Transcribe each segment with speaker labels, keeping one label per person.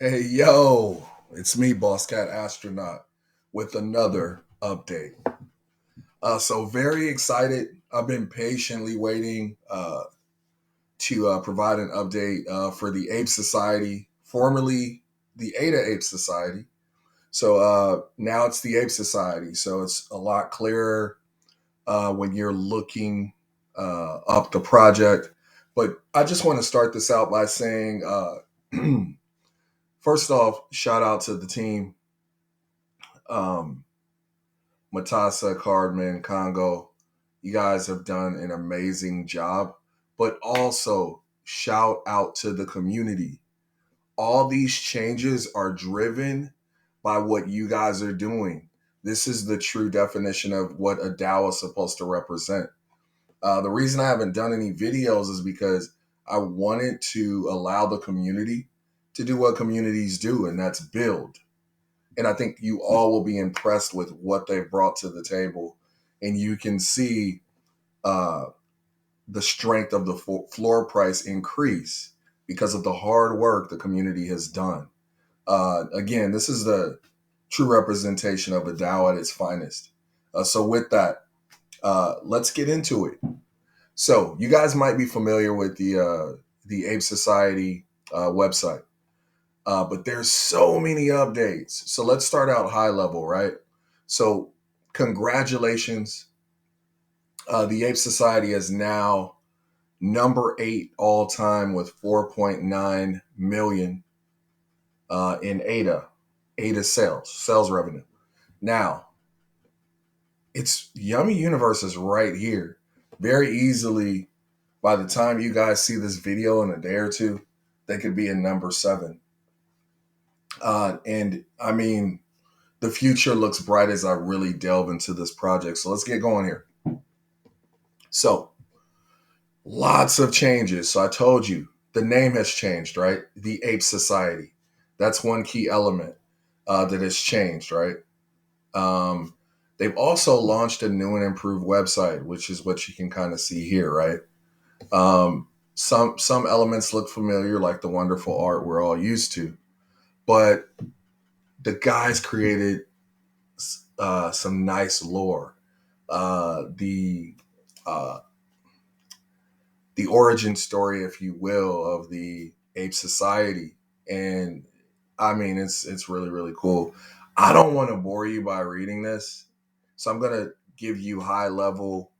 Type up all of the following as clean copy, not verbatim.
Speaker 1: Hey, yo, it's me, Boss Cat Astronaut, with another update. So, very excited. I've been patiently waiting to provide an update for the Ape Society, formerly the Ada Ape Society. So, now it's the Ape Society. So, it's a lot clearer when you're looking up the project. But I just want to start this out by saying, first off, shout out to the team. Um, Matassa, Cardman, Congo, you guys have done an amazing job. But also, shout out to the community. All these changes are driven by what you guys are doing. This is the true definition of what a DAO is supposed to represent. The reason I haven't done any videos is because I wanted to allow the community to do what communities do, and that's build. And I think you all will be impressed with what they've brought to the table. And you can see uh, the strength of the floor price increase because of the hard work the community has done. Again, this is the true representation of a DAO at its finest. So, with that, let's get into it. So, you guys might be familiar with the Ape Society website. But there's so many updates. So let's start out high level, right? So congratulations. The Ape Society is now number 8 all time with 4.9 million in ADA sales revenue. Now, it's Yummy Universe is right here. Very easily, by the time you guys see this video in a day or two, they could be in number 7. And I mean, the future looks bright as I really delve into this project. So let's get going here. So, lots of changes. So I told you the name has changed, right? The Ape Society. That's one key element that has changed, right? Um, they've also launched a new and improved website, which is what you can kind of see here, right? Some elements look familiar, like the wonderful art we're all used to, but the guys created some nice lore. Uh, the uh, the origin story, if you will, of the Ape Society, and I mean it's really really cool. I don't want to bore you by reading this, so I'm gonna give you high level.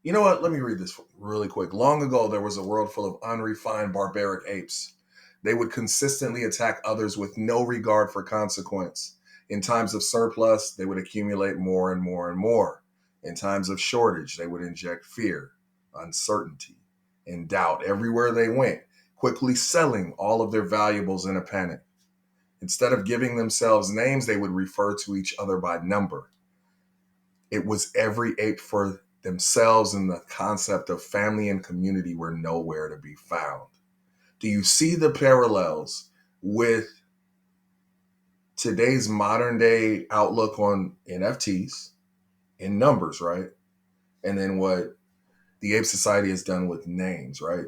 Speaker 1: You know what? Let me read this really quick. Long ago, there was a world full of unrefined barbaric apes. They would consistently attack others with no regard for consequence. In times of surplus, they would accumulate more and more and more. In times of shortage, they would inject fear, uncertainty, and doubt everywhere they went, quickly selling all of their valuables in a panic. Instead of giving themselves names, they would refer to each other by number. It was every ape for themselves, and the concept of family and community were nowhere to be found. Do you see the parallels with today's modern day outlook on NFTs in numbers, right? And then what the Ape Society has done with names, right?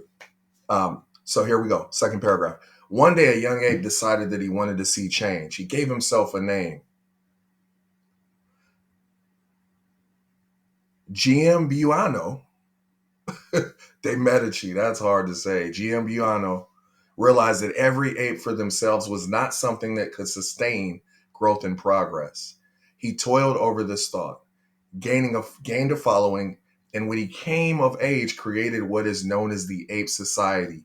Speaker 1: So here we go. Second paragraph. One day, a young ape decided that he wanted to see change. He gave himself a name, Giambuano de Medici. That's hard to say. Giambuano realized that every ape for themselves was not something that could sustain growth and progress. He toiled over this thought, gained a following, and when he came of age, created what is known as the Ape Society.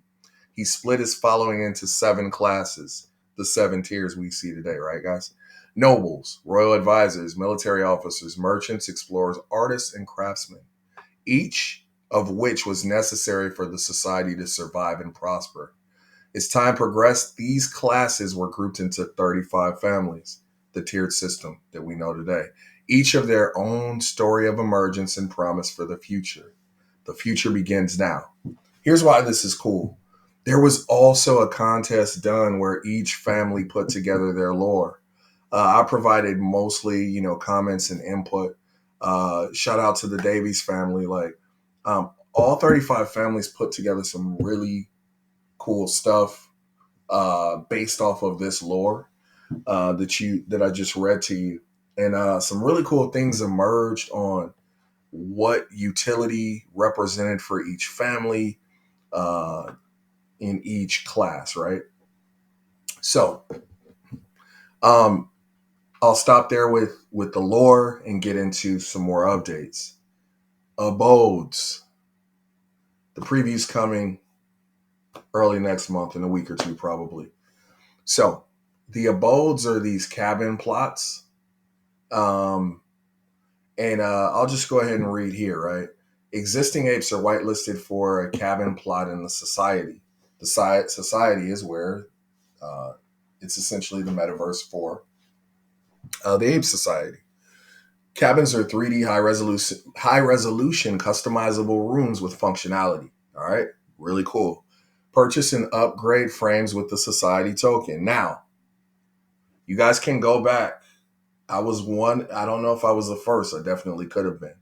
Speaker 1: He split his following into 7 classes, the 7 tiers we see today, right, guys? Nobles, royal advisors, military officers, merchants, explorers, artists, and craftsmen, each of which was necessary for the society to survive and prosper. As time progressed, these classes were grouped into 35 families, the tiered system that we know today, each of their own story of emergence and promise for the future. The future begins now. Here's why this is cool. There was also a contest done where each family put together their lore. I provided mostly, comments and input. Shout out to the Davies family. All 35 families put together some really cool stuff. based off of this lore that I just read to you, and some really cool things emerged on what utility represented for each family uh, in each class, right? So um, I'll stop there with the lore and get into some more updates. Abodes, the preview's coming early next month, in a week or two, probably. So the abodes are these cabin plots. Um, and I'll just go ahead and read here, right? Existing apes are whitelisted for a cabin plot in the society. The society is where it's essentially the metaverse for the Ape Society. Cabins are 3D high resolution customizable rooms with functionality. All right, really cool. Purchase and upgrade frames with the society token. Now, you guys can go back. I was one. I don't know if I was the first. I definitely could have been.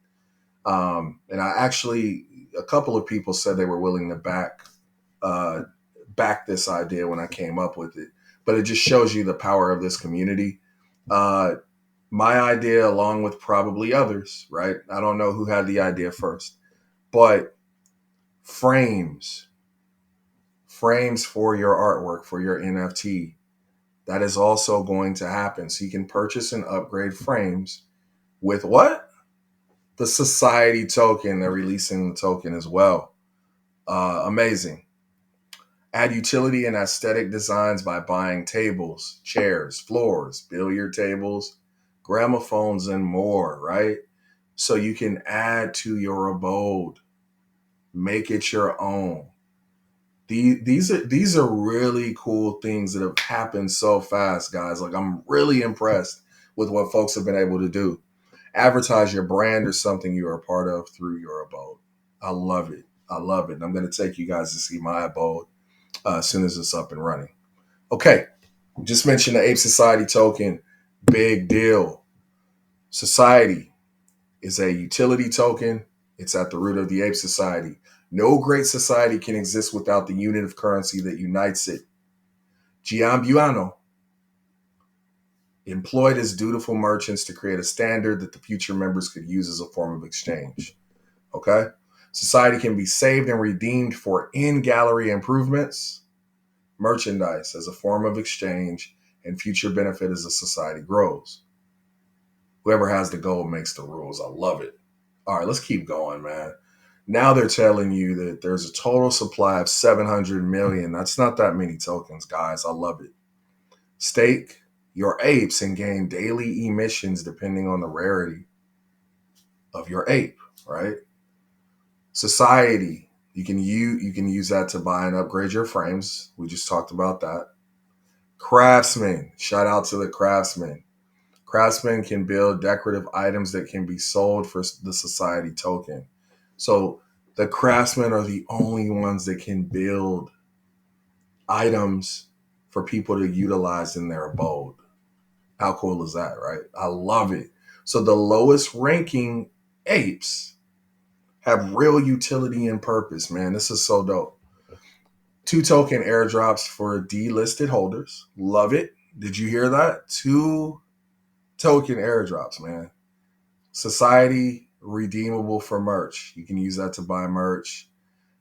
Speaker 1: And I actually, a couple of people said they were willing to uh, back this idea when I came up with it. But it just shows you the power of this community. Uh, my idea, along with probably others, right? I don't know who had the idea first, but frames, frames for your artwork, for your NFT, that is also going to happen. So you can purchase and upgrade frames with what? The society token. They're releasing the token as well. Amazing. Add utility and aesthetic designs by buying tables, chairs, floors, billiard tables, gramophones, and more, right? So you can add to your abode, make it your own. These are really cool things that have happened so fast, guys. Like, I'm really impressed with what folks have been able to do. Advertise your brand or something you are a part of through your abode. I love it. I love it. And I'm going to take you guys to see my abode as soon as it's up and running. Okay, just mentioned the Ape Society token. Big deal. Society is a utility token. It's at the root of the Ape Society. No great society can exist without the unit of currency that unites it. Giambuano employed his dutiful merchants to create a standard that the future members could use as a form of exchange. Okay? Society can be saved and redeemed for in-gallery improvements, merchandise as a form of exchange, and future benefit as the society grows. Whoever has the gold makes the rules. I love it. All right, let's keep going, man. Now they're telling you that there's a total supply of 700 million. That's not that many tokens, guys. I love it. Stake your apes and gain daily emissions depending on the rarity of your ape, right? Society, you can use that to buy and upgrade your frames. We just talked about that. Craftsmen, shout out to the craftsmen. Craftsmen can build decorative items that can be sold for the society token. So the craftsmen are the only ones that can build items for people to utilize in their abode. How cool is that, right? I love it. So the lowest ranking apes have real utility and purpose, man. This is so dope. 2 token airdrops for delisted holders. Love it. Did you hear that? 2 token airdrops, man. Society redeemable for merch. You can use that to buy merch.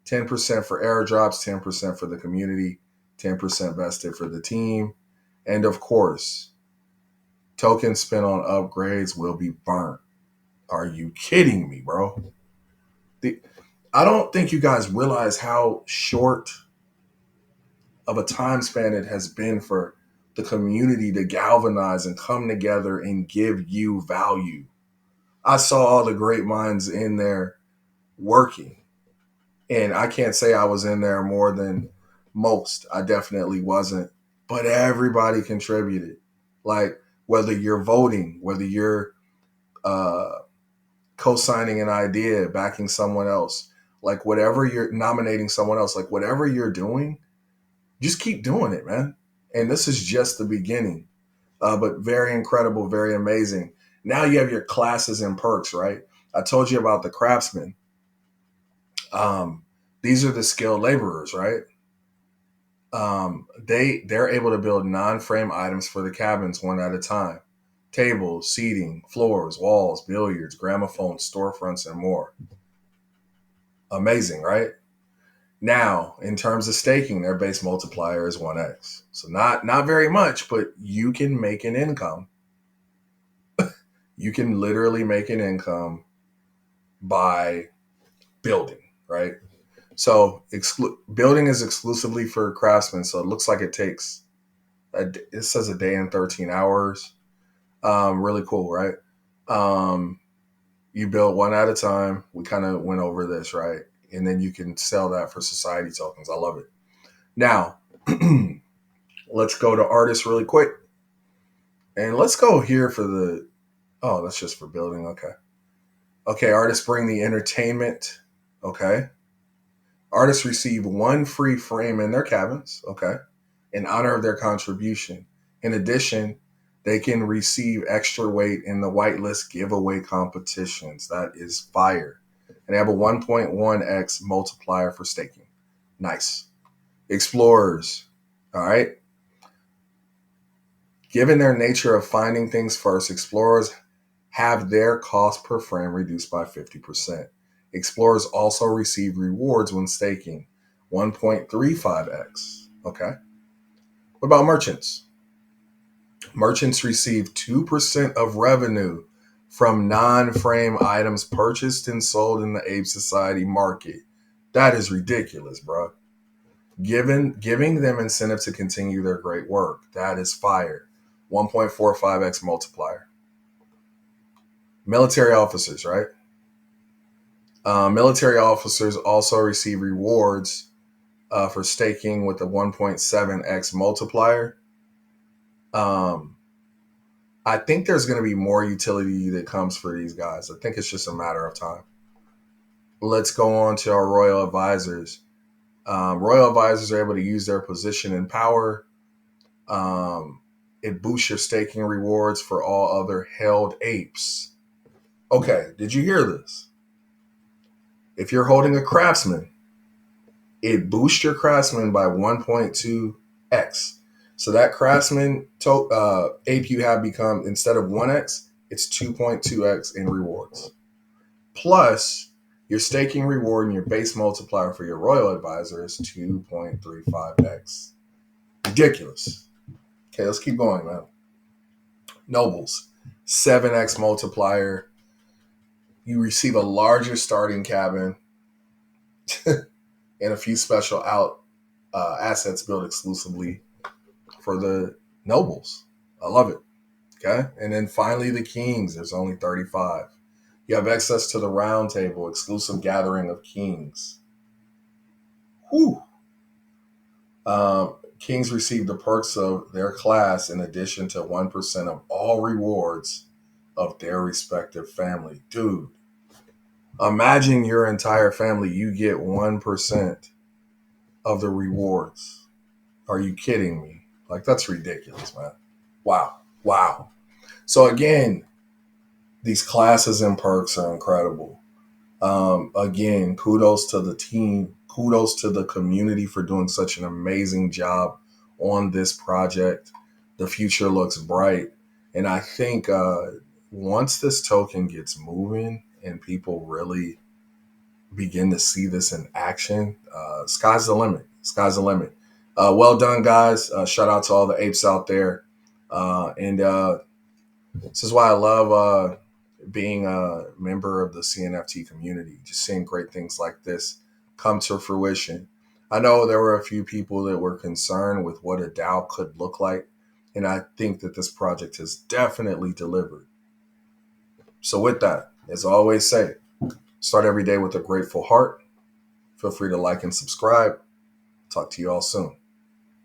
Speaker 1: 10% for airdrops, 10% for the community, 10% vested for the team. And of course, tokens spent on upgrades will be burnt. Are you kidding me, bro? The, I don't think you guys realize how short of a time span it has been for the community to galvanize and come together and give you value. I saw all the great minds in there working. And I can't say I was in there more than most. I definitely wasn't. But everybody contributed. Like, whether you're voting, whether you're uh, co signing an idea, backing someone else, like whatever you're nominating someone else, like whatever you're doing, just keep doing it, man. And this is just the beginning. But very incredible, very amazing. Now you have your classes and perks, right? I told you about the craftsmen. Um, these are the skilled laborers, right? They're able to build non-frame items for the cabins one at a time. Tables, seating, floors, walls, billiards, gramophones, storefronts, and more. Amazing, right? Now, in terms of staking, their base multiplier is 1x. So not very much, but you can make an income. You can literally make an income by building, right? So building is exclusively for craftsmen. So it looks like it takes, it says a day and 13 hours. Really cool, right? You build one at a time. We kind of went over this, right? And then you can sell that for society tokens. I love it. Now, let's go to artists really quick. And let's go here for the, oh, that's just for building. Okay. Okay, artists bring the entertainment. Okay. Artists receive one free frame in their cabins. Okay. In honor of their contribution. In addition, they can receive extra weight in the whitelist giveaway competitions. That is fire. And they have a 1.1x multiplier for staking. Nice. Explorers. All right. Given their nature of finding things first, explorers have their cost per frame reduced by 50%. Explorers also receive rewards when staking, 1.35x. Okay. What about merchants? Merchants receive 2% of revenue from non-frame items purchased and sold in the Ape Society market. That is ridiculous, bro. Giving them incentive to continue their great work. That is fire. 1.45x multiplier. Military officers, right? Military officers also receive rewards for staking with a 1.7x multiplier. I think there's going to be more utility that comes for these guys. I think it's just a matter of time. Let's go on to our royal advisors. Royal advisors are able to use their position and power. It boosts your staking rewards for all other held apes. Okay, did you hear this? If you're holding a craftsman, it boosts your craftsman by 1.2x. So that craftsman ape you have become, instead of 1x, it's 2.2x in rewards. Plus, your staking reward and your base multiplier for your royal advisor is 2.35x. Ridiculous. Okay, let's keep going, man. Nobles, 7x multiplier. You receive a larger starting cabin and a few special assets built exclusively for the nobles. I love it. Okay. And then finally, the kings. There's only 35. You have access to the round table, exclusive gathering of kings. Whew. Kings receive the perks of their class in addition to 1% of all rewards of their respective family. Dude, imagine your entire family, you get 1% of the rewards. Are you kidding me? Like, that's ridiculous, man. Wow. Wow. So again, these classes and perks are incredible. Again, kudos to the team. Kudos to the community for doing such an amazing job on this project. The future looks bright. And I think once this token gets moving and people really begin to see this in action, sky's the limit. Sky's the limit. Well done, guys. Shout out to all the apes out there. And this is why I love being a member of the CNFT community, just seeing great things like this come to fruition. I know there were a few people that were concerned with what a DAO could look like, and I think that this project has definitely delivered. So with that, as I always say, start every day with a grateful heart. Feel free to like and subscribe. Talk to you all soon.